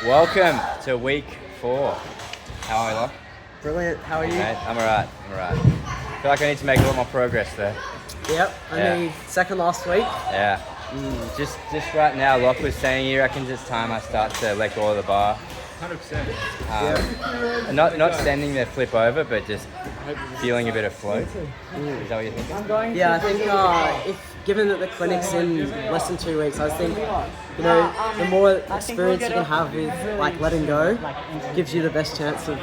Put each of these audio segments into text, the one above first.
Welcome to week 4. How are you, Lach? Brilliant. How are you? Mate, I'm alright. I feel like I need to make a lot more progress there. Yep. Only second last week. Yeah. Just right now, Lach was saying he reckons it's time I start to let go of the bar. 100%. Not sending the flip over, but just feeling a bit of flow. Is that what you're thinking? Yeah, I think if given that the clinic's in less than 2 weeks, I think the more experience you can have with like letting go, gives you the best chance of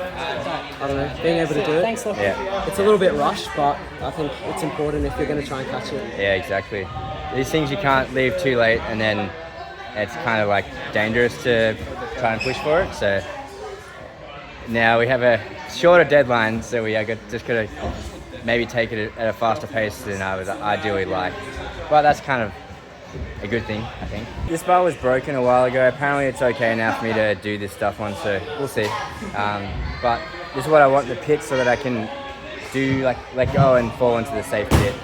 being able to do it. Yeah. It's a little bit rushed, but I think it's important if you're going to try and catch it. Yeah, exactly. These things you can't leave too late, and then it's kind of like dangerous to try and push for it. So now we have a shorter deadline, so we are just got to maybe take it at a faster pace than I would ideally like. But that's kind of a good thing, I think. This bar was broken a while ago. Apparently it's okay now for me to do this stuff on, so we'll see. But this is what I want in the pit so that I can do like let go and fall into the safe pit.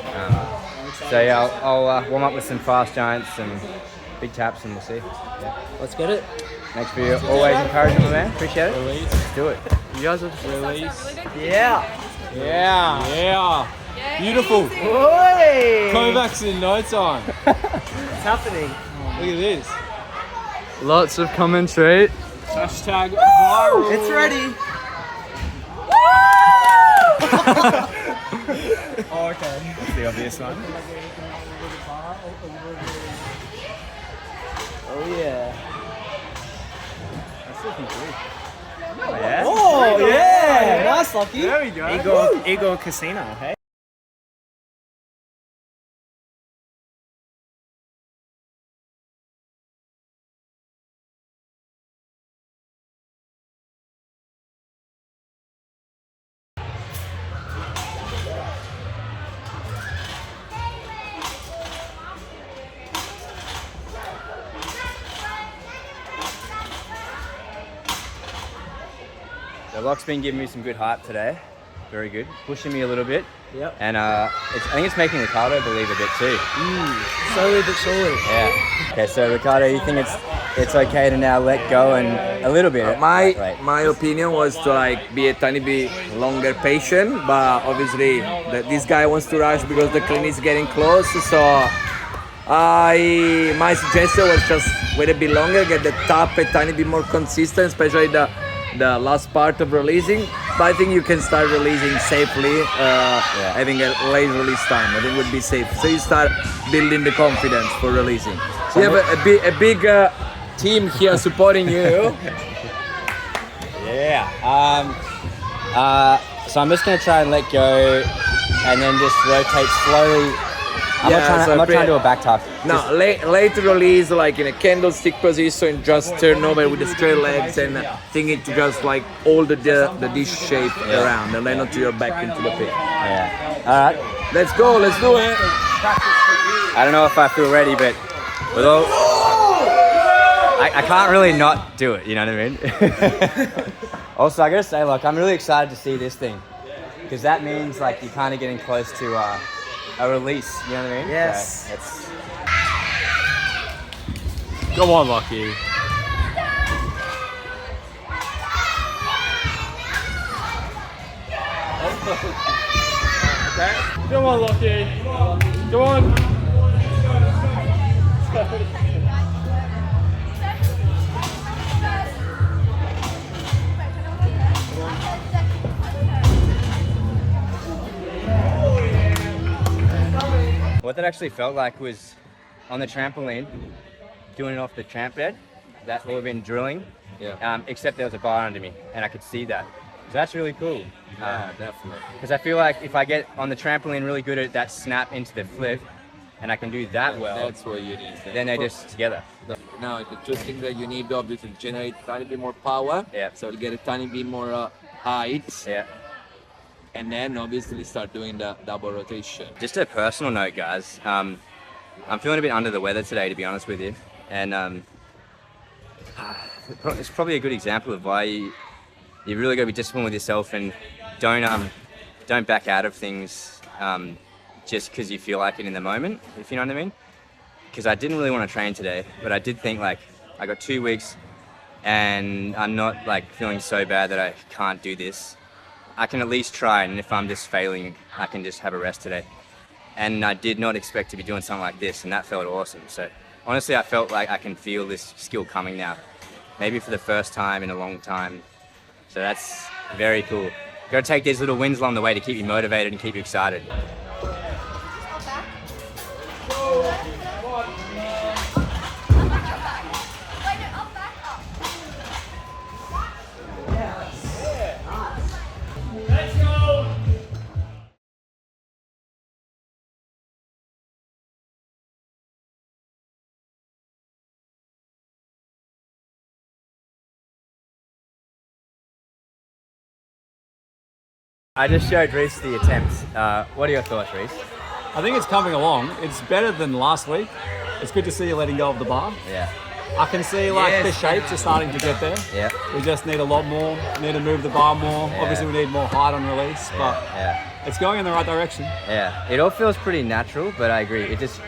So yeah, I'll warm up with some fast giants, some big taps, and we'll see. Yeah. Let's get it. Thanks for your always encouragement, man. Appreciate it. Release. Let's do it. You guys are just release. Yeah. Yeah. Beautiful. Oi! Kovacs in no time. What's happening? Look at this. Lots of commentary. Hashtag viral. It's ready. Oh, okay. That's the obvious one. Oh yeah. That's looking good. Yeah. Oh yeah. Nice, Lucky. There we go. Eagle Casino, hey? The Lach's been giving me some good hype today. Very good. Pushing me a little bit. Yep. And I think it's making Ricardo believe a bit too. Slowly but surely. Yeah. Okay, so Ricardo, you think it's okay to now let go and a little bit? My opinion was to be a tiny bit longer patient, but obviously this guy wants to rush because the clinic is getting close. So my suggestion was just wait a bit longer, get the tap a tiny bit more consistent, especially the last part of releasing. But I think you can start releasing safely, having a late release time. I think would be safe. So you start building the confidence for releasing. So you have a big team here supporting you. Yeah. So I'm just gonna try and let go, and then just rotate slowly. I'm not trying to do a back tuck. No, late release like in a candlestick position, just turn over with the straight legs and thinking to just hold the dish shape around and then onto your back into the pit. Yeah. All right. Let's go, let's do it. I don't know if I feel ready, but with all, I can't really not do it. You know what I mean? Also, I gotta say, look, I'm really excited to see this thing because that means you're kind of getting close to a release. You know what I mean? Yes. So it's, Come on, Lucky. Okay. Come on, Lucky. Come on. what that actually felt like was on the trampoline, doing it off the tramp bed. That would have been drilling. Yeah. Except there was a bar under me, and I could see that. So that's really cool. Yeah, definitely. Because I feel like if I get on the trampoline really good at that snap into the flip, and I can do that well, That's what you need. then they're just together. Now, the two things that you need obviously to generate a tiny bit more power. Yeah. So you get a tiny bit more height. Yeah. And then obviously start doing the double rotation. Just a personal note, guys. I'm feeling a bit under the weather today, to be honest with you, and it's probably a good example of why you really got to be disciplined with yourself and don't back out of things just because you feel like it in the moment, if you know what I mean. Because I didn't really want to train today, but I did think I got 2 weeks and I'm not like feeling so bad that I can't do this, I can at least try, and if I'm just failing, I can just have a rest today. And I did not expect to be doing something like this, and that felt awesome. So honestly, I felt like I can feel this skill coming now, maybe for the first time in a long time. So that's very cool. Got to take these little wins along the way to keep you motivated and keep you excited. I just showed Reese the attempts. What are your thoughts, Reese? I think it's coming along. It's better than last week. It's good to see you letting go of the bar. Yeah. I can see the shapes are starting to get there. Yeah. We just need a lot more. Need to move the bar more. Yeah. Obviously, we need more height on release, but it's going in the right direction. Yeah. It all feels pretty natural, but I agree. It just,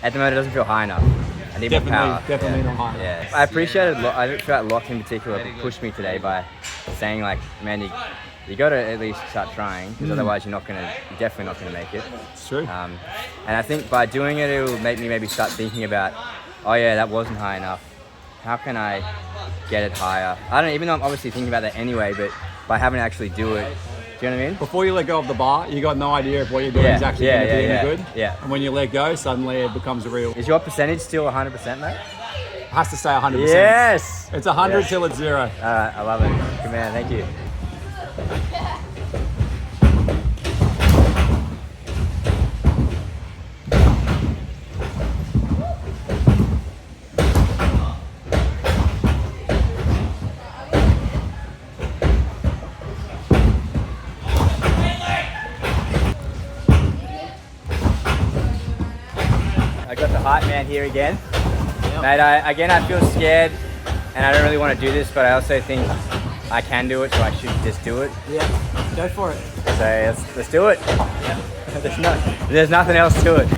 at the moment, it doesn't feel high enough. I need more power. Definitely not high enough. Yeah. I appreciated, I feel like Lachlan in particular pushed me today by saying like, man, you got to at least start trying, because otherwise you're definitely not going to make it. It's true. And I think by doing it, it will make me maybe start thinking about, oh yeah, that wasn't high enough. How can I get it higher? I don't know, even though I'm obviously thinking about that anyway, but by having to actually do it, do you know what I mean? Before you let go of the bar, you got no idea if what you're doing is actually going to be any good. Yeah. And when you let go, suddenly it becomes real. Is your percentage still 100%, mate? It has to stay 100%. Yes! It's 100 Yes. till it's 0. All right, I love it. Good man, thank you. I got the hype man here again. Mate, I feel scared and I don't really want to do this, but I also think I can do it, so I should just do it. Yeah, go for it. So let's do it. There's nothing else to it.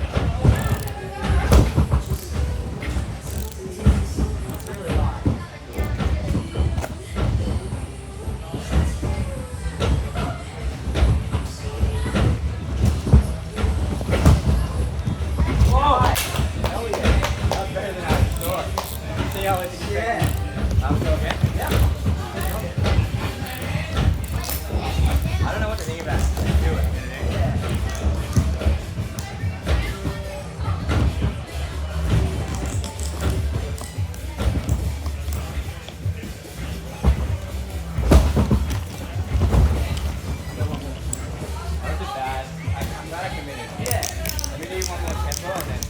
I don't know what to think about it. Let's do it. That was bad. I'm glad I committed. Yeah. Let me do one more tempo and then.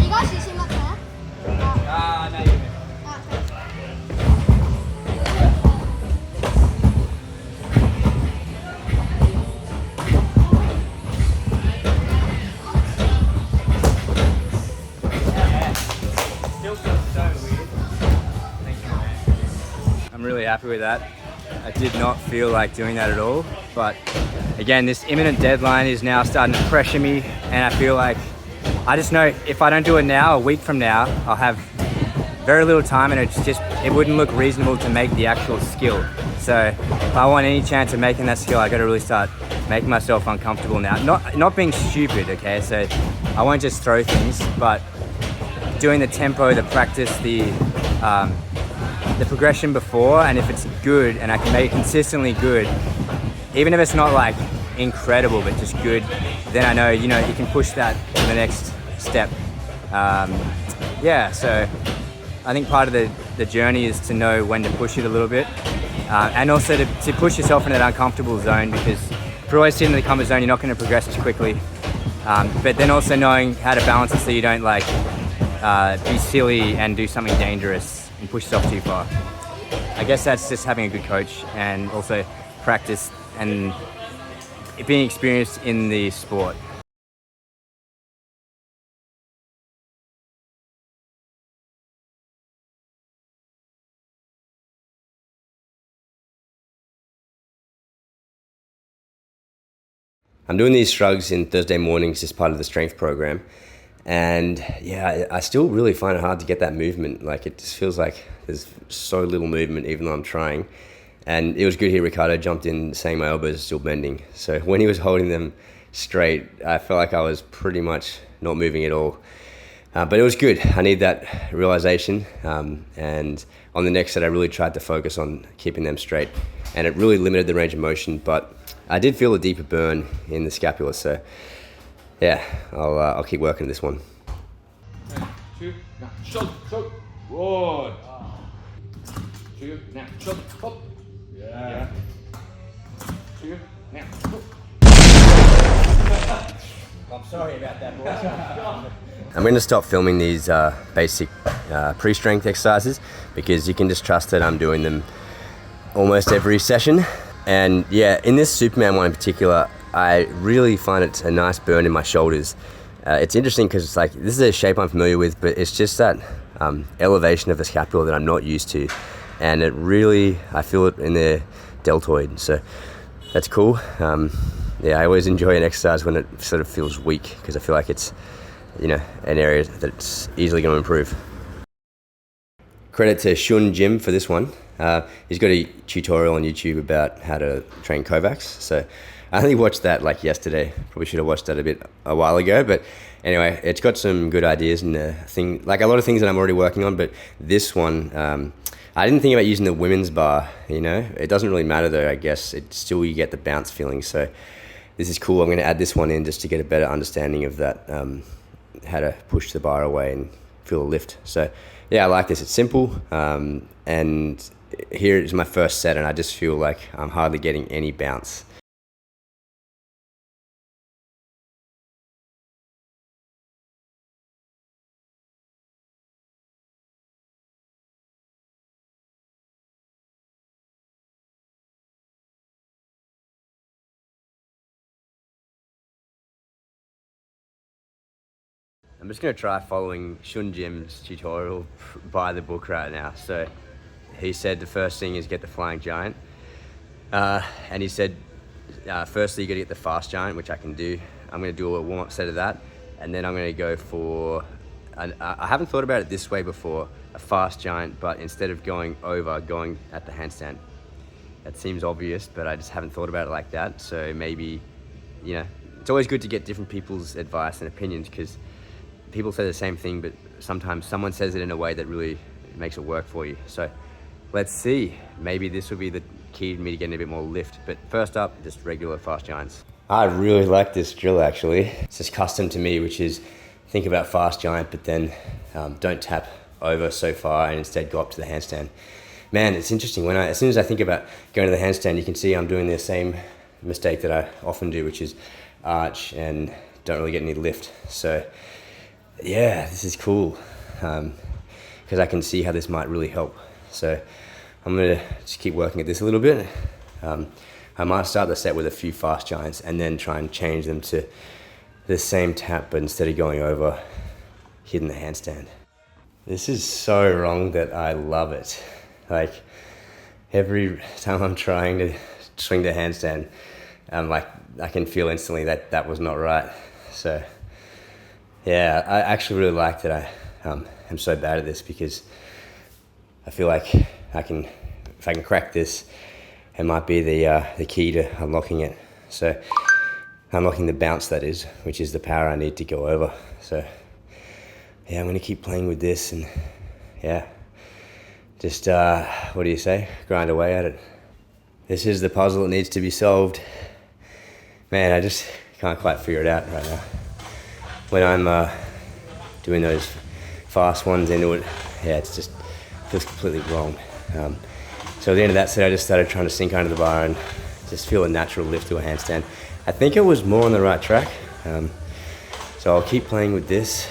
이거 시신 같아요? Ah, not even. Still feels so weird. Thank you, man. I'm really happy with that. I did not feel like doing that at all, but again, this imminent deadline is now starting to pressure me, and I feel like I just know if I don't do it now, a week from now, I'll have very little time, and it wouldn't look reasonable to make the actual skill. So if I want any chance of making that skill, I got to really start making myself uncomfortable now. Not being stupid, okay? So I won't just throw things, but doing the tempo, the practice, the progression before, and if it's good and I can make it consistently good, even if it's not like incredible but just good, then I know you can push that to the next step. So I think part of the journey is to know when to push it a little bit, and also to push yourself into that uncomfortable zone, because if you're always sitting in the comfort zone, you're not going to progress too quickly. But then also knowing how to balance it so you don't like be silly and do something dangerous and push yourself too far. I guess that's just having a good coach and also practice and being experienced in the sport. I'm doing these shrugs in Thursday mornings as part of the strength program. And yeah, I still really find it hard to get that movement. Like it just feels like there's so little movement even though I'm trying. And it was good here, Ricardo jumped in saying my elbows are still bending. So when he was holding them straight, I felt like I was pretty much not moving at all. But it was good. I need that realization. And on the next set, I really tried to focus on keeping them straight. And it really limited the range of motion, but I did feel a deeper burn in the scapula. So yeah, I'll keep working this one. 2, now, shove, shove. Good. 2, now, shove, hop. Yeah. 2, now, I'm sorry about that, boys. I'm going to stop filming these basic pre-strength exercises because you can just trust that I'm doing them almost every session. And yeah, in this Superman one in particular, I really find it a nice burn in my shoulders. It's interesting because it's like, this is a shape I'm familiar with, but it's just that elevation of the scapula that I'm not used to. And it really, I feel it in the deltoid. So that's cool. Yeah, I always enjoy an exercise when it sort of feels weak because I feel like it's, you know, an area that's easily going to improve. Credit to Shun Jim for this one. He's got a tutorial on YouTube about how to train Kovacs. So I only watched that like yesterday. Probably should have watched that a while ago. But anyway, it's got some good ideas and like a lot of things that I'm already working on. But this one, I didn't think about using the women's bar. You know, it doesn't really matter though. I guess it's still you get the bounce feeling. So this is cool. I'm going to add this one in just to get a better understanding of that, how to push the bar away and feel the lift. So yeah, I like this. It's simple. And here is my first set and I just feel like I'm hardly getting any bounce. I'm just going to try following Shun Jim's tutorial by the book right now. So he said the first thing is get the flying giant. And he said, firstly, you got to get the fast giant, which I can do. I'm going to do a warm-up set of that. And then I'm going to go for, I haven't thought about it this way before, a fast giant, but instead of going over, going at the handstand. That seems obvious, but I just haven't thought about it like that. So maybe, you know, it's always good to get different people's advice and opinions because people say the same thing, but sometimes someone says it in a way that really makes it work for you. So let's see, maybe this will be the key to me to getting a bit more lift. But first up, just regular fast giants. I really like this drill actually. It's just custom to me, which is think about fast giant, but then don't tap over so far and instead go up to the handstand. Man, it's interesting. As soon as I think about going to the handstand, you can see I'm doing the same mistake that I often do, which is arch and don't really get any lift. So yeah, this is cool because I can see how this might really help. So I'm gonna just keep working at this a little bit. I might start the set with a few fast giants and then try and change them to the same tap, but instead of going over, hitting the handstand. This is so wrong that I love it. Like every time I'm trying to swing the handstand, I can feel instantly that that was not right. So yeah, I actually really like that I am so bad at this because I feel like if I can crack this, it might be the key to unlocking it. So unlocking the bounce, that is, which is the power I need to go over. So yeah, I'm gonna keep playing with this and yeah, just what do you say? Grind away at it. This is the puzzle that needs to be solved. Man, I just can't quite figure it out right now. When I'm doing those fast ones into it, yeah, it's just feels completely wrong. So at the end of that set, I just started trying to sink under the bar and just feel a natural lift to a handstand. I think it was more on the right track. So I'll keep playing with this.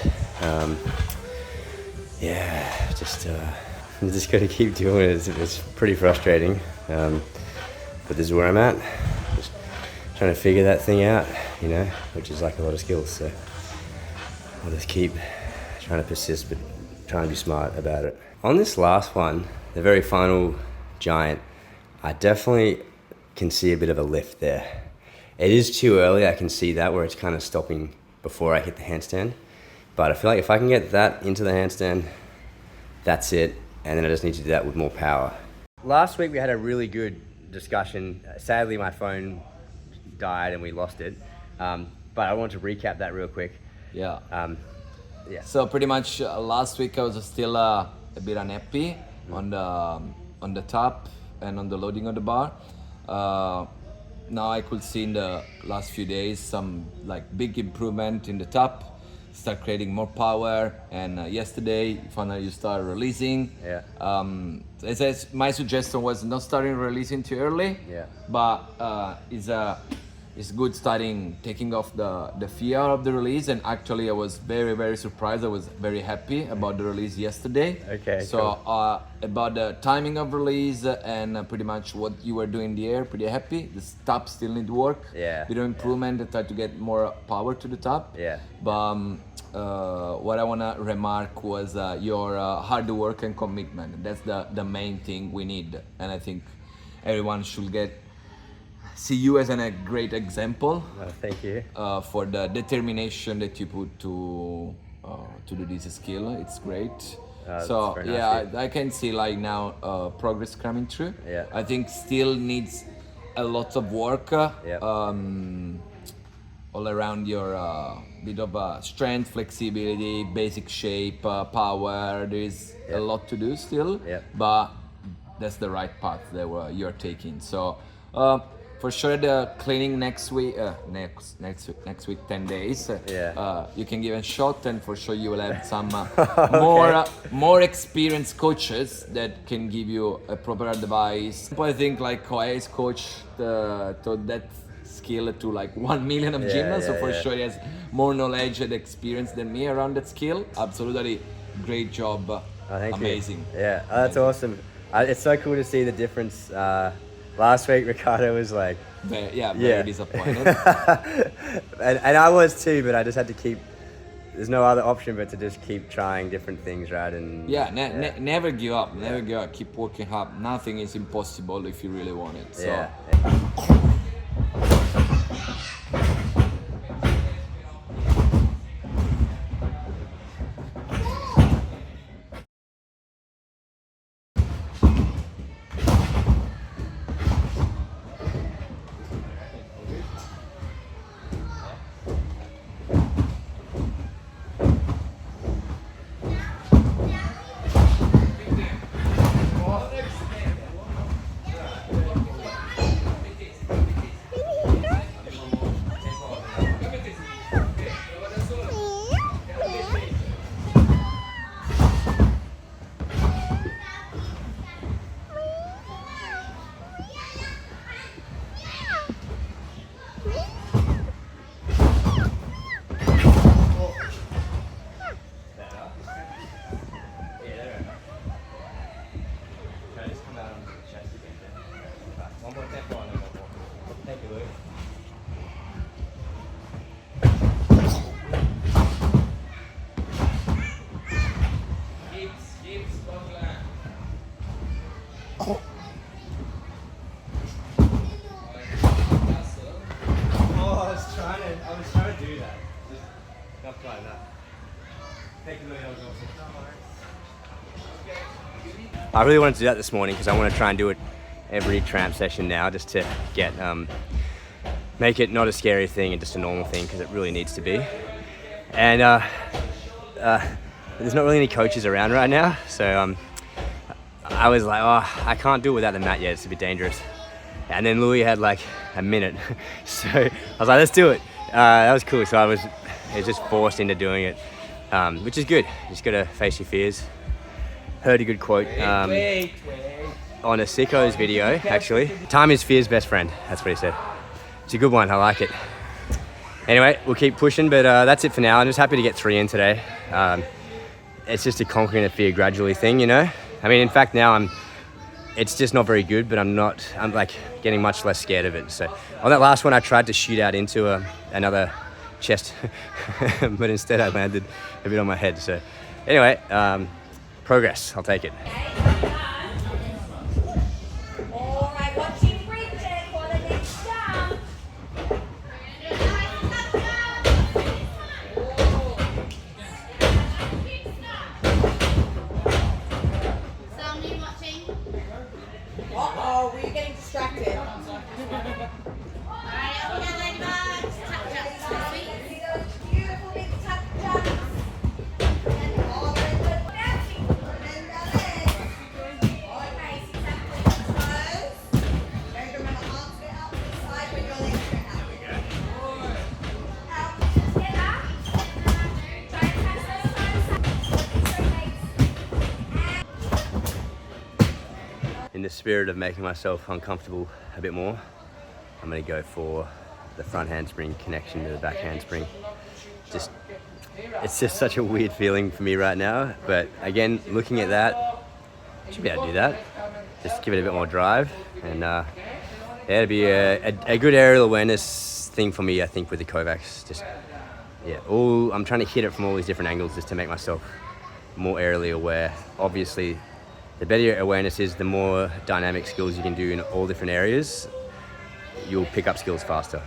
Yeah, I'm just gonna keep doing it. It's pretty frustrating, but this is where I'm at. Just trying to figure that thing out, you know, which is like a lot of skills. So I'll just keep trying to persist, but trying to be smart about it. On this last one, the very final giant, I definitely can see a bit of a lift there. It is too early, I can see that, where it's kind of stopping before I hit the handstand. But I feel like if I can get that into the handstand, that's it. And then I just need to do that with more power. Last week we had a really good discussion. Sadly, my phone died and we lost it. But I want to recap that real quick. Yeah. Yeah. So pretty much last week I was still a bit unhappy on the top and on the loading of the bar. Now I could see in the last few days some like big improvement in the top. Start creating more power, and yesterday finally you start releasing. Yeah. My suggestion was not starting releasing too early. Yeah. But it's good starting taking off the fear of the release, and actually I was very, very surprised. I was very happy about the release yesterday. Okay, So cool. about the timing of release and pretty much what you were doing in the air, pretty happy. The top still need work. Yeah. Bit of improvement and try to get more power to the top. Yeah. But what I wanna remark was your hard work and commitment. That's the main thing we need, and I think everyone should see you as a great example Thank you. for the determination that you put to do this skill. It's great. That's So very nice, yeah, I can see like now progress coming through. Yeah. I think still needs a lot of work. Yeah. All around your bit of strength, flexibility, basic shape, power. There is a lot to do still, Yeah. but that's the right path that you're taking. So for sure, the cleaning next week, next week, 10 days. Yeah. You can give a shot, and for sure you will have some more experienced coaches that can give you a proper advice. I think like Kovacs coach taught that skill to like 1 million of gymnasts, so for sure he has more knowledge and experience than me around that skill. Absolutely great job. Thank Amazing. you. Yeah, that's awesome. It's so cool to see the difference. Last week Ricardo was like, Very disappointed. and I was too, but I just had to keep. There's no other option but to just keep trying different things, right? And Never give up. Never give up. Keep working hard. Nothing is impossible if you really want it. So. Yeah. I was trying to do that. Just not quite enough. Thank you, I really wanted to do that this morning because I want to try and do it every tramp session now, just to get make it not a scary thing and just a normal thing, because it really needs to be. And there's not really any coaches around right now, so I was like, oh, I can't do it without the mat yet. It's a bit dangerous. And then Louis had like a minute, so I was like, let's do it. That was cool. So I was just forced into doing it, which is good. You just gotta face your fears. Heard a good quote on a Sicko's video, actually. Time is fear's best friend. That's what he said. It's a good one. I like it. Anyway, we'll keep pushing, but that's it for now. I'm just happy to get 3 in today. It's just a conquering the fear gradually thing, you know? I mean, in fact, now it's just not very good, but I'm like getting much less scared of it. So on that last one, I tried to shoot out into another chest, but instead I landed a bit on my head. So anyway, progress, I'll take it. Alright, watching bridges for the next jump. spirit of making myself uncomfortable a bit more, I'm going to go for the front handspring connection to the back handspring. It's just such a weird feeling for me right now, but again, looking at that, I should be able to do that. Just give it a bit more drive, and yeah, it'd be a good aerial awareness thing for me, I think, with the Kovacs. I'm trying to hit it from all these different angles just to make myself more aerially aware. Obviously, the better your awareness is, the more dynamic skills you can do in all different areas, you'll pick up skills faster.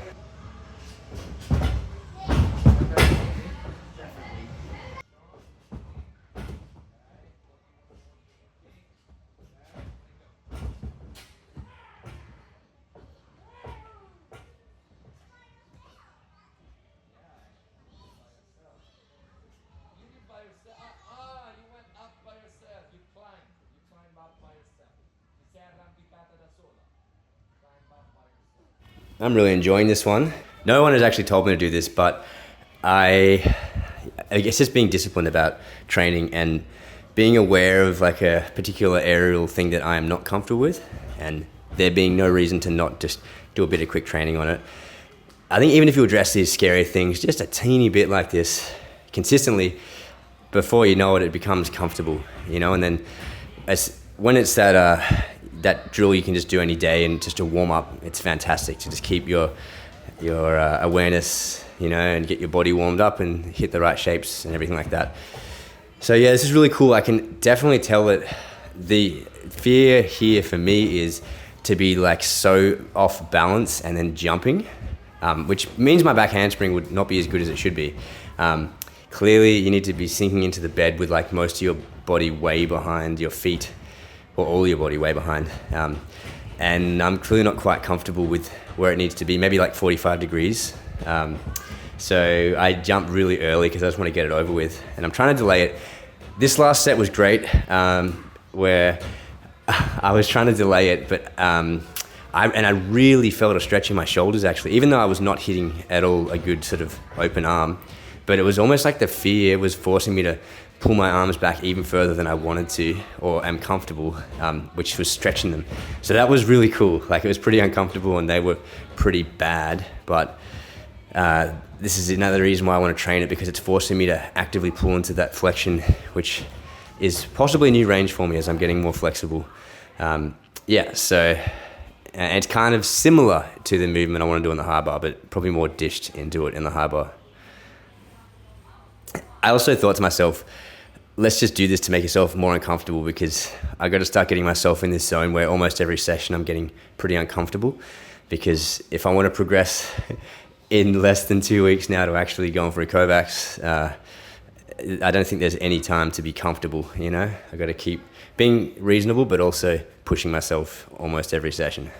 I'm really enjoying this one. No one has actually told me to do this, but I guess just being disciplined about training and being aware of like a particular aerial thing that I am not comfortable with, and there being no reason to not just do a bit of quick training on it. I think even if you address these scary things just a teeny bit like this consistently, before you know it, it becomes comfortable, you know. And then when it's that drill you can just do any day and just a warm up, it's fantastic to just keep your awareness, you know, and get your body warmed up and hit the right shapes and everything like that. So yeah, this is really cool. I can definitely tell that the fear here for me is to be like so off balance and then jumping, which means my back handspring would not be as good as it should be. Clearly you need to be sinking into the bed with like most of your body way behind your feet, or all your body way behind. And I'm clearly not quite comfortable with where it needs to be, maybe like 45 degrees. So I jumped really early because I just want to get it over with, and I'm trying to delay it. This last set was great, where I was trying to delay it, but I really felt a stretch in my shoulders actually, even though I was not hitting at all a good sort of open arm. But it was almost like the fear was forcing me to pull my arms back even further than I wanted to or am comfortable, which was stretching them. So that was really cool. Like, it was pretty uncomfortable and they were pretty bad, but this is another reason why I want to train it, because it's forcing me to actively pull into that flexion, which is possibly a new range for me as I'm getting more flexible. Yeah, so and it's kind of similar to the movement I want to do in the high bar, but probably more dished into it in the high bar. I also thought to myself, let's just do this to make yourself more uncomfortable, because I got to start getting myself in this zone where almost every session I'm getting pretty uncomfortable, because if I want to progress in less than 2 weeks now to actually going for a Kovacs, I don't think there's any time to be comfortable, you know? I got to keep being reasonable, but also pushing myself almost every session.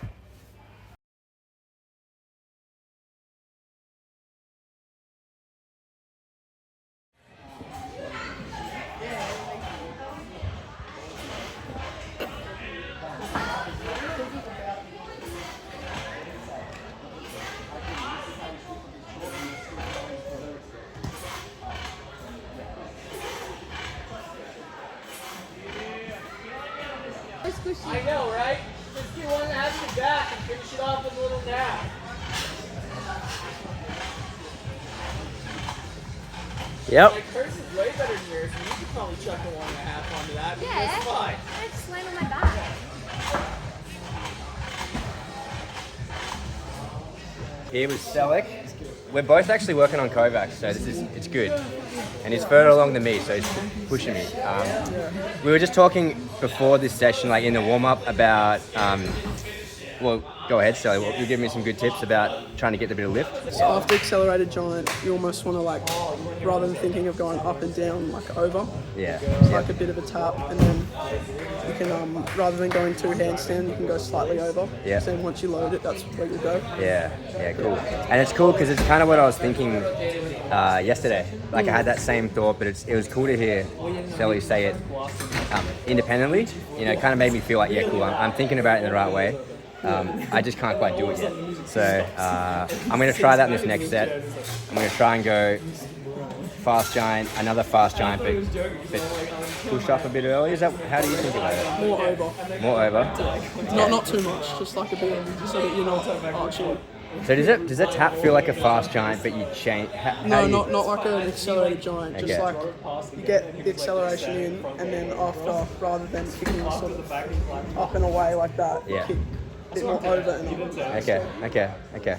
I know, right? Just get one half the back and finish it off with a little nap. Yep. Like, hers is way better than yours, and you could probably chuck a 1.5 onto that. Yeah. It's fine. I just land on my back. Here with Selleck. We're both actually working on Kovacs, so it's good. And he's further along than me, so he's pushing me. We were just talking before this session, like in the warm-up, about, well, go ahead, Sally. You give me some good tips about trying to get a bit of lift. So after accelerated giant, you almost want to, like, rather than thinking of going up and down, like over, Yeah. it's like a bit of a tap, and then you can, rather than going 2 handstand, you can go slightly over. Yeah. So then once you load it, that's where you go. Yeah, cool. And it's cool because it's kind of what I was thinking yesterday. Like, I had that same thought, but it was cool to hear Sally say it independently. You know, it kind of made me feel like, yeah, cool, I'm thinking about it in the right way. I just can't quite do it yet. So I'm going to try that in this next set. I'm going to try and go fast giant, another fast giant, but pushed off a bit early. Is that how do you think about it? More over. More over. Not too much, just like a bit so that you're not arching. So does that tap feel like a fast giant, but you change? Not like an accelerated giant. Okay. Just like you get the acceleration in, and then after, rather than kicking sort of up and away like that, Yeah. kick a bit more over and on. Okay.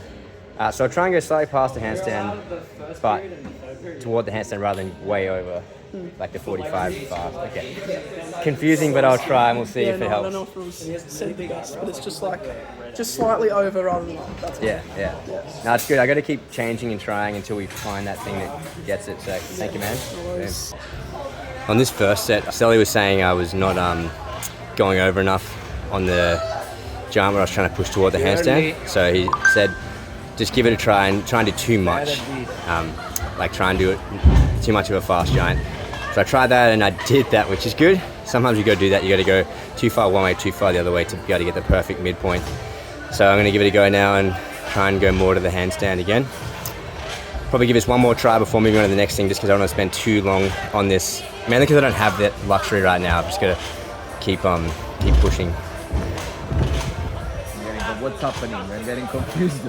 So I'll try and go slightly past the handstand, but toward the handstand rather than way over, like the 45 fast. Okay. Confusing, but I'll try and we'll see if it I helps. don't know if it was said the best, but it's just slightly over rather than up. That's Yeah. No, it's good. I got to keep changing and trying until we find that thing that gets it. So thank you, man. On this first set, Sally was saying I was not going over enough on the giant where I was trying to push toward the handstand. So he said, just give it a try and try and do too much. Like try and do it too much of a fast giant. So I tried that and I did that, which is good. Sometimes you got to do that. You got to go too far one way, too far the other way to be able to get the perfect midpoint. So I'm going to give it a go now and try and go more to the handstand again. Probably give this one more try before moving on to the next thing, just because I don't want to spend too long on this. Mainly because I don't have that luxury right now. I'm just going to keep pushing. What's happening? I'm getting confused.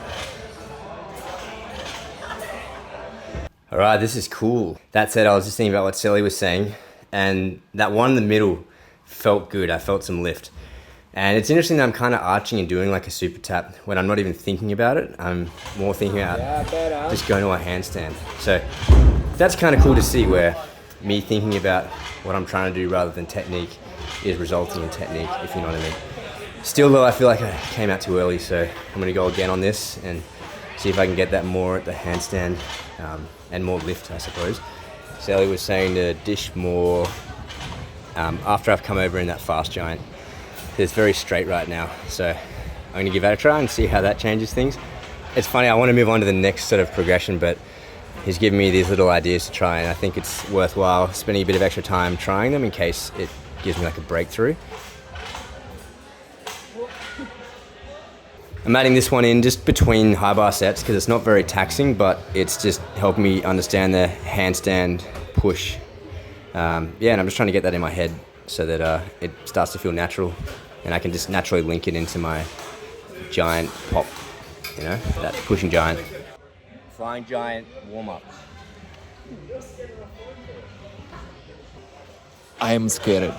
All right, this is cool. That said, I was just thinking about what Sally was saying, and that one in the middle felt good. I felt some lift. And it's interesting that I'm kind of arching and doing like a super tap when I'm not even thinking about it. I'm more thinking about just going to a handstand. So that's kind of cool to see where me thinking about what I'm trying to do rather than technique is resulting in technique, if you know what I mean. Still though, I feel like I came out too early, so I'm gonna go again on this and see if I can get that more at the handstand and more lift, I suppose. Sally was saying to dish more after I've come over in that fast giant. It's very straight right now, so I'm gonna give that a try and see how that changes things. It's funny, I want to move on to the next sort of progression, but he's given me these little ideas to try, and I think it's worthwhile spending a bit of extra time trying them in case it gives me like a breakthrough. I'm adding this one in just between high bar sets because it's not very taxing, but it's just helping me understand the handstand push. And I'm just trying to get that in my head so that it starts to feel natural and I can just naturally link it into my giant pop, that pushing giant. Flying giant warm-up. I am scared.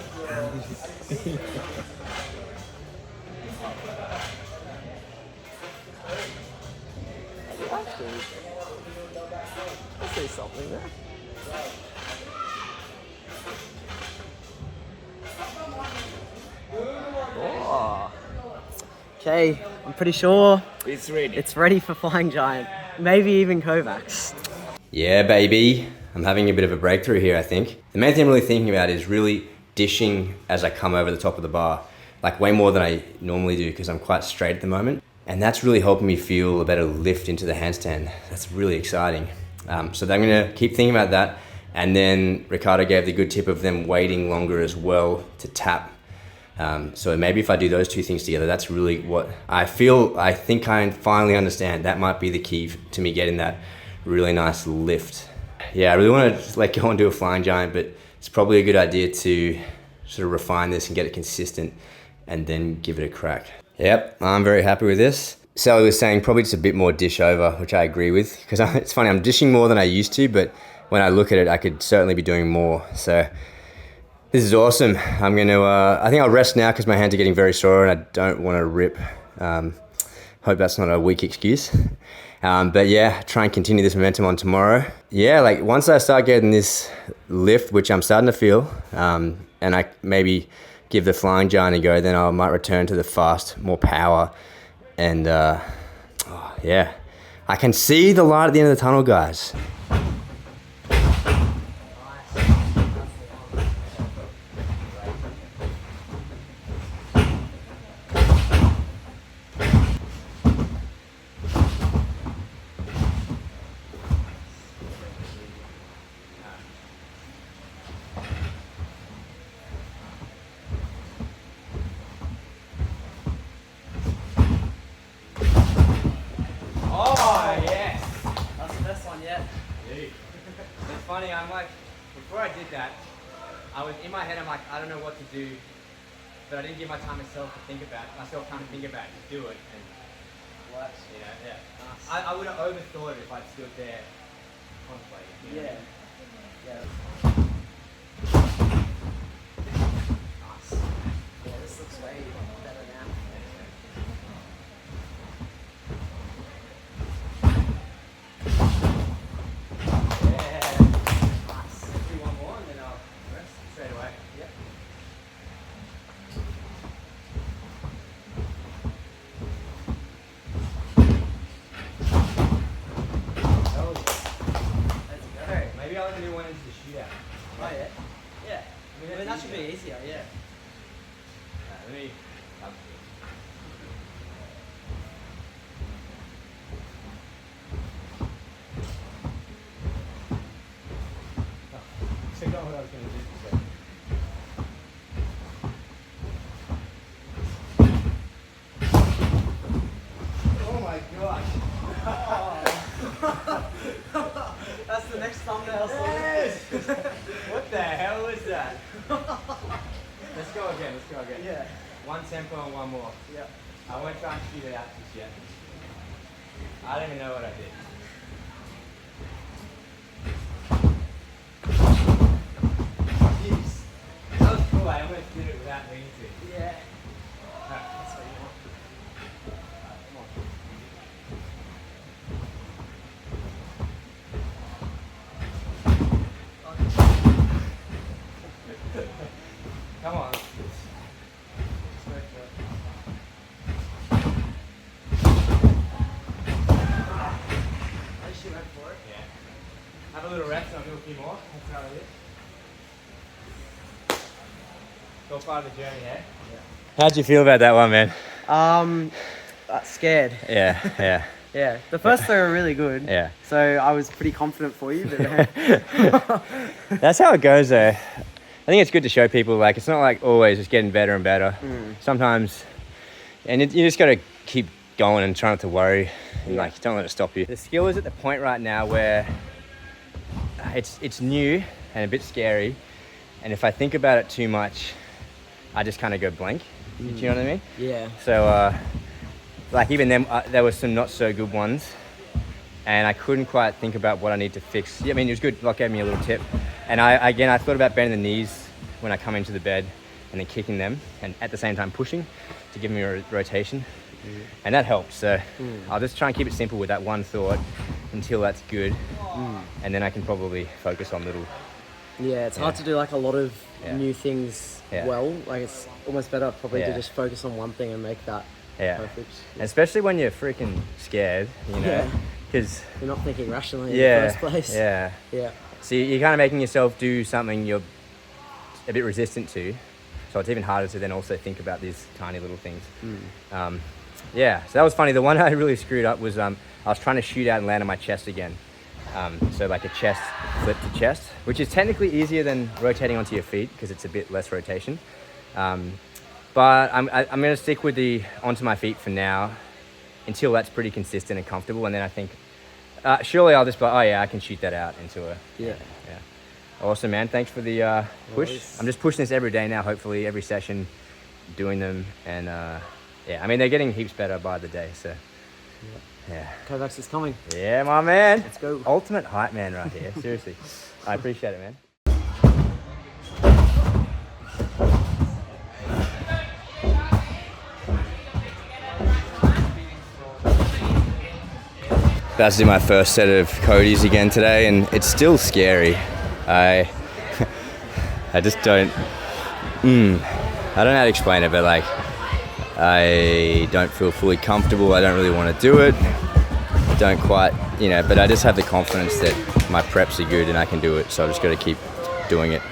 I'll say something there. Oh. Okay, I'm pretty sure it's ready for flying giant. Maybe even Kovacs. Yeah, baby. I'm having a bit of a breakthrough here, I think. The main thing I'm really thinking about is really dishing as I come over the top of the bar, like way more than I normally do because I'm quite straight at the moment. And that's really helping me feel a better lift into the handstand. That's really exciting. So I'm gonna keep thinking about that. And then Ricardo gave the good tip of them waiting longer as well to tap. So maybe if I do those two things together, that's really what I think I finally understand. That might be the key to me getting that really nice lift. Yeah, I really want to just let go and do a flying giant, but it's probably a good idea to sort of refine this and get it consistent and then give it a crack. Yep, I'm very happy with this. Sally was saying probably just a bit more dish over, which I agree with, because it's funny, I'm dishing more than I used to, but when I look at it, I could certainly be doing more. So this is awesome. I'm going to, I think I'll rest now because my hands are getting very sore and I don't want to rip. Hope that's not a weak excuse. But yeah, try and continue this momentum on tomorrow. Yeah, like once I start getting this lift, which I'm starting to feel, and I maybe give the flying giant a go, then I might return to the fast, more power. And yeah, I can see the light at the end of the tunnel, guys. Oh, yes. That's the best one yet. funny, I'm like, before I did that, I was in my head, I'm like, I don't know what to do, but I didn't give myself to think about it. Myself time to think about it, just do it. And What? you know, yeah. I would have overthought it if I'd stood there contemplating. You know? Yeah. Yeah. Nice. Yeah, this looks way better now. Yeah. Nice. Do one more and then I'll rest straight away. Yep. Let's go. Maybe I'll even do one into the shootout. Oh yeah. Yeah. I mean, that should be easier. Yeah. Let me. Forgot what I was going to do. Oh my gosh! That's the next thumbnail. What the hell was that? Let's go again. Let's go again. Yeah. One tempo and one more. Yeah. I won't try and shoot it out just yet. I don't even know what I did. Jeez. That was cool. I almost did it without meaning to. Yeah. Alright. That's what you want. Come on. At least you went for it. Yeah. Have a little rest and I'll do a few more. That's how it is. It's all part of the journey, eh? Yeah. How'd you feel about that one, man? Scared. Yeah, yeah. Yeah. The first two were really good. Yeah. So I was pretty confident for you, but That's how it goes, though. I think it's good to show people, like, it's not like always just getting better and better. Sometimes, and you just got to keep going and try not to worry, and like, don't let it stop you. The skill is at the point right now where it's new and a bit scary, and if I think about it too much, I just kind of go blank. Do you know what I mean? yeah. So, like even then, there were some not so good ones, and I couldn't quite think about what I need to fix. Yeah, I mean, it was good. Locke gave me a little tip, and I thought about bending the knees when I come into the bed, and then kicking them, and at the same time pushing to give me a rotation, and that helps. So I'll just try and keep it simple with that one thought until that's good, and then I can probably focus on little. Yeah, it's hard to do like a lot of Yeah. new things Yeah. well. Like it's almost better probably to Yeah. just focus on one thing and make that Yeah, perfect. especially when you're freaking scared, you know, Yeah. because You're not thinking rationally in yeah, the first place. yeah. Yeah. So you're kind of making yourself do something you're a bit resistant to. So it's even harder to then also think about these tiny little things. Yeah, so that was funny. The one I really screwed up was I was trying to shoot out and land on my chest again. So like a chest flip to chest, which is technically easier than rotating onto your feet because it's a bit less rotation. But I'm going to stick with the onto my feet for now until that's pretty consistent and comfortable. And then I think surely I'll just be like, oh yeah, I can shoot that out into a... Yeah. Yeah. Awesome, man. Thanks for the push. worries. I'm just pushing this every day now, hopefully every session, doing them. And yeah, I mean, they're getting heaps better by the day. So yeah. Kovacs is coming. Yeah, my man. Let's go. Ultimate hype man right here. Seriously. I appreciate it, man. About to do my first set of Cody's again today, and it's still scary. I just don't. I don't know how to explain it, but like, I don't feel fully comfortable. I don't really want to do it. Don't quite, but I just have the confidence that my preps are good and I can do it. So I just got to keep doing it.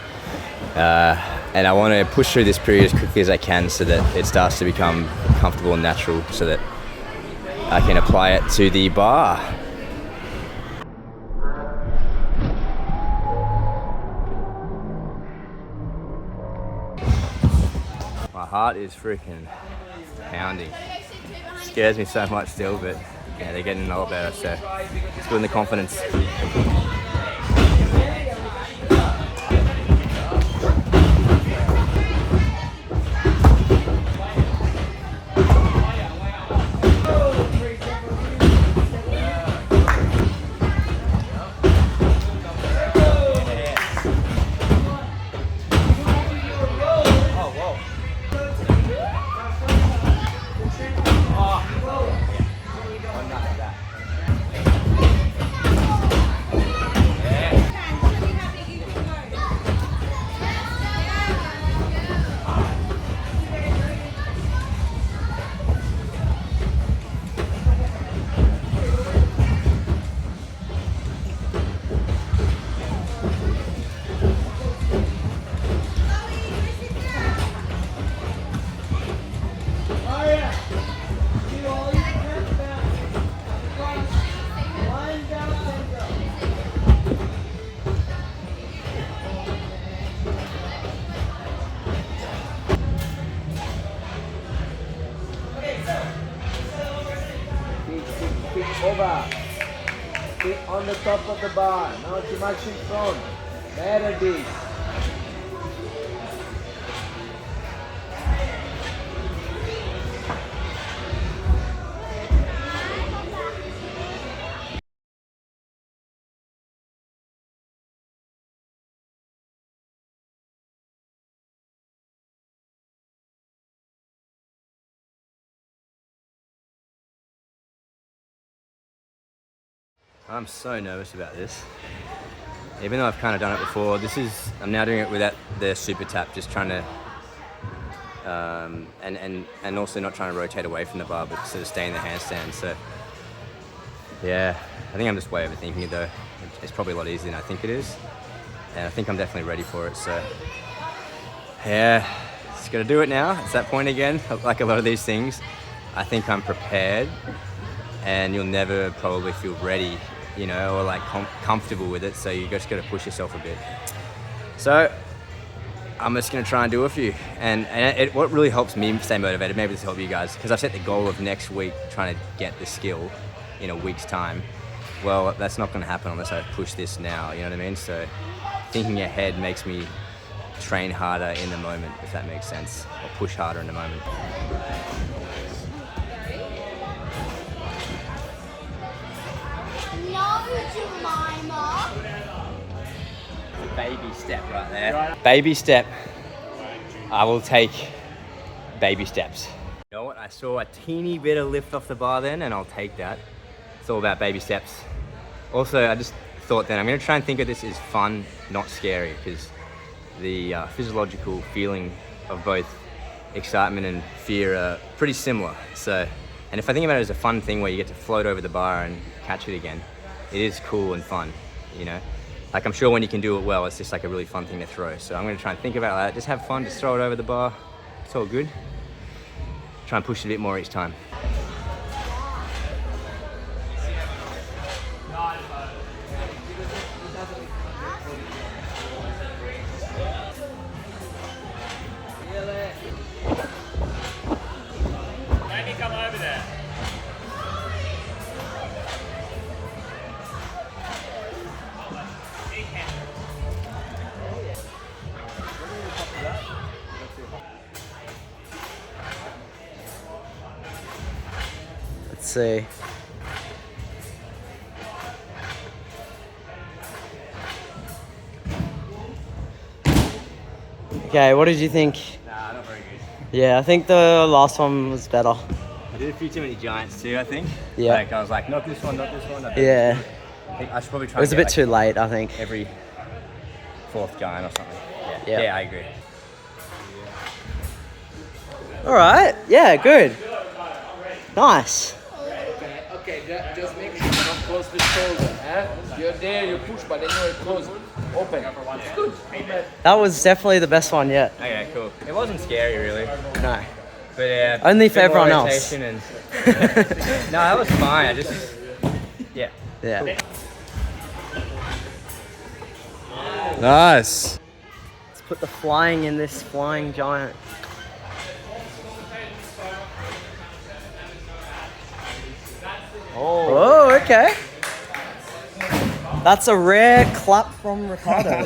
And I want to push through this period as quickly as I can so that it starts to become comfortable and natural, so that I can apply it to the bar. My heart is freaking pounding. Scares me so much still, but yeah, they're getting a lot better, so it's building the confidence. top of the bar, not too much in front. Better this. I'm so nervous about this. Even though I've kind of done it before, I'm now doing it without the super tap, just trying to, and also not trying to rotate away from the bar, but sort of stay in the handstand. So, yeah, I think I'm just way overthinking it though. It's probably a lot easier than I think it is. And I think I'm definitely ready for it, so. Yeah, just gotta do it now. It's that point again, like a lot of these things. I think I'm prepared, and you'll never probably feel ready, you know, or like comfortable with it. So you just got to push yourself a bit. So I'm just going to try and do a few. And what really helps me stay motivated, maybe this will help you guys, because I've set the goal of next week trying to get the skill in a week's time. Well, that's not going to happen unless I push this now, you know what I mean? So thinking ahead makes me train harder in the moment, if that makes sense, or push harder in the moment. Jemima. Baby step right there. Baby step. I will take baby steps. You know what? I saw a teeny bit of lift off the bar then, and I'll take that. It's all about baby steps. Also, I just thought then I'm going to try and think of this as fun, not scary, because the physiological feeling of both excitement and fear are pretty similar. So, and if I think about it as a fun thing where you get to float over the bar and catch it again, it is cool and fun, you know? Like, I'm sure when you can do it well, it's just like a really fun thing to throw. So I'm gonna try and think about that. Just have fun, just throw it over the bar. It's all good. Try and push it a bit more each time. Maybe come over there. Let's see. Okay, what did you think? Nah, not very good. Yeah, I think the last one was better. I did a few too many giants too, I think. Yeah. Like, I was like, not this one, not this one. Yeah, I think I should probably try it was a and bit get, too late, I think. like, every fourth giant or something. Yeah. Yeah, I agree. All right, yeah, good. Nice. Okay, just make sure you don't close the shoulder. You're there, you push, but then you're close. Open. It's good. That was definitely the best one yet. Okay, cool. It wasn't scary, really. No. But yeah. Only for bit more everyone else. rotation and- No, that was fine. I just, yeah. Yeah. Nice. Let's put the flying in this flying giant. Oh, okay. That's a rare clap from Ricardo.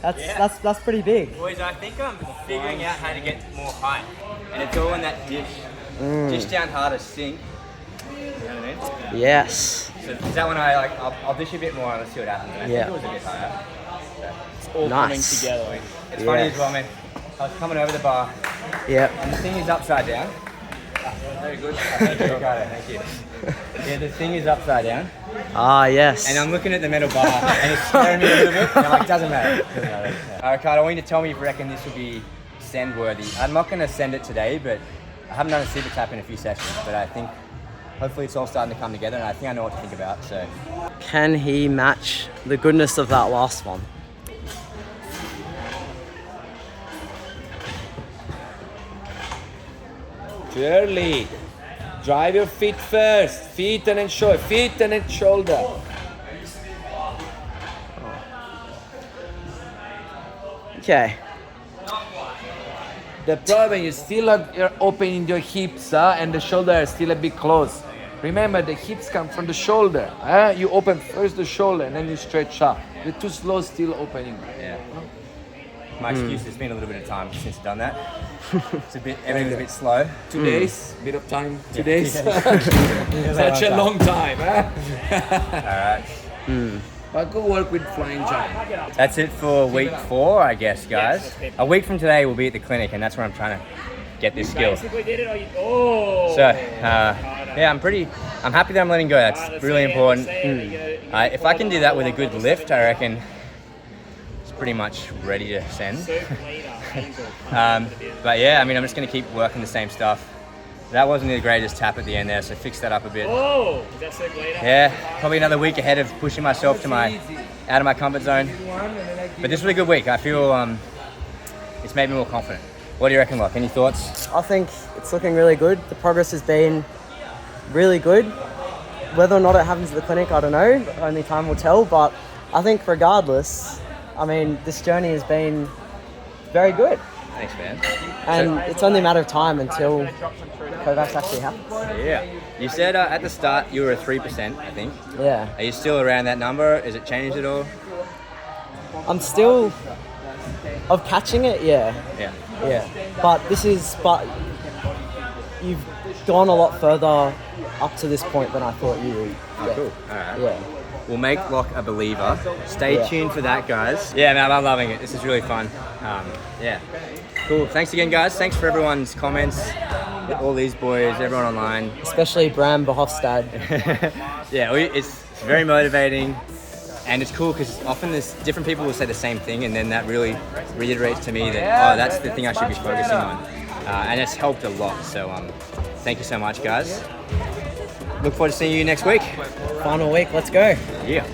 That's pretty big. Boys, I think I'm figuring out how to get more height. And it's all in that dish. Dish down harder, sink. You know what I mean? Yes. So is that when I'll dish a bit more and let's see what happens. And I Yeah. think it was a bit higher. All Nice. coming together. It's funny Yeah. as well, man. I was coming over the bar Yep. and the thing is upside down. Very good. Thank you, Ricardo. Thank you. Yeah, the thing is upside down. Ah, yes. And I'm looking at the metal bar and it's scaring me a little bit. And I'm like, doesn't matter. Doesn't matter. Ricardo, I want you to tell me if you reckon this will be send worthy. I'm not going to send it today, but I haven't done a super tap in a few sessions, but I think hopefully it's all starting to come together and I think I know what to think about. So Can he match the goodness of that last one? Early. Drive your feet first. Feet and then shoulder. Feet and then shoulder. Okay. The problem is still you're opening your hips and the shoulder is still a bit close. Remember, the hits come from the shoulder. You open first the shoulder and then you stretch up. You're too slow still opening. Yeah. My excuse has been a little bit of time since I've done that. It's a bit, everything's a bit slow. 2 days, bit of time. 2 Yeah. days. Yeah. Such a long time. Alright. But go work with flying jump. That's it for week 4, I guess, guys. A week from today, we'll be at the clinic, and that's where I'm trying to get this skill. Basically did it. Or you, oh. So, yeah, I'm happy that I'm letting go. That's really important. If I can do that with a good lift, I reckon it's pretty much ready to send. But yeah, I mean, I'm just going to keep working the same stuff. That wasn't the greatest tap at the end there, so fix that up a bit. Oh, is that circle leader? Yeah, probably another week ahead of pushing myself to out of my comfort zone. But this was a good week. I feel it's made me more confident. What do you reckon, Locke? Any thoughts? I think it's looking really good. The progress has been really good. Whether or not it happens at the clinic, I don't know. Only time will tell. But I think regardless, I mean, this journey has been very good. Thanks, man. And it's only a matter of time until Kovacs actually happens. Yeah. You said at the start you were a 3%, I think. Yeah. Are you still around that number? Has it changed at all? I'm still... Of catching it, yeah. Yeah. Yeah. But you've gone a lot further up to this point than I thought you would. Oh, cool. All right. Yeah. We'll make Locke a believer. Stay Yeah. tuned for that, guys. Yeah, man, I'm loving it. This is really fun. Yeah. Cool. Thanks again, guys. Thanks for everyone's comments. All these boys, everyone online. Especially Bram Behofstad. Yeah, it's very motivating. And it's cool because often there's different people will say the same thing, and then that really reiterates to me that, oh, that's the thing I should be focusing on. And it's helped a lot. So thank you so much, guys. Look forward to seeing you next week. Final week, let's go. Yeah.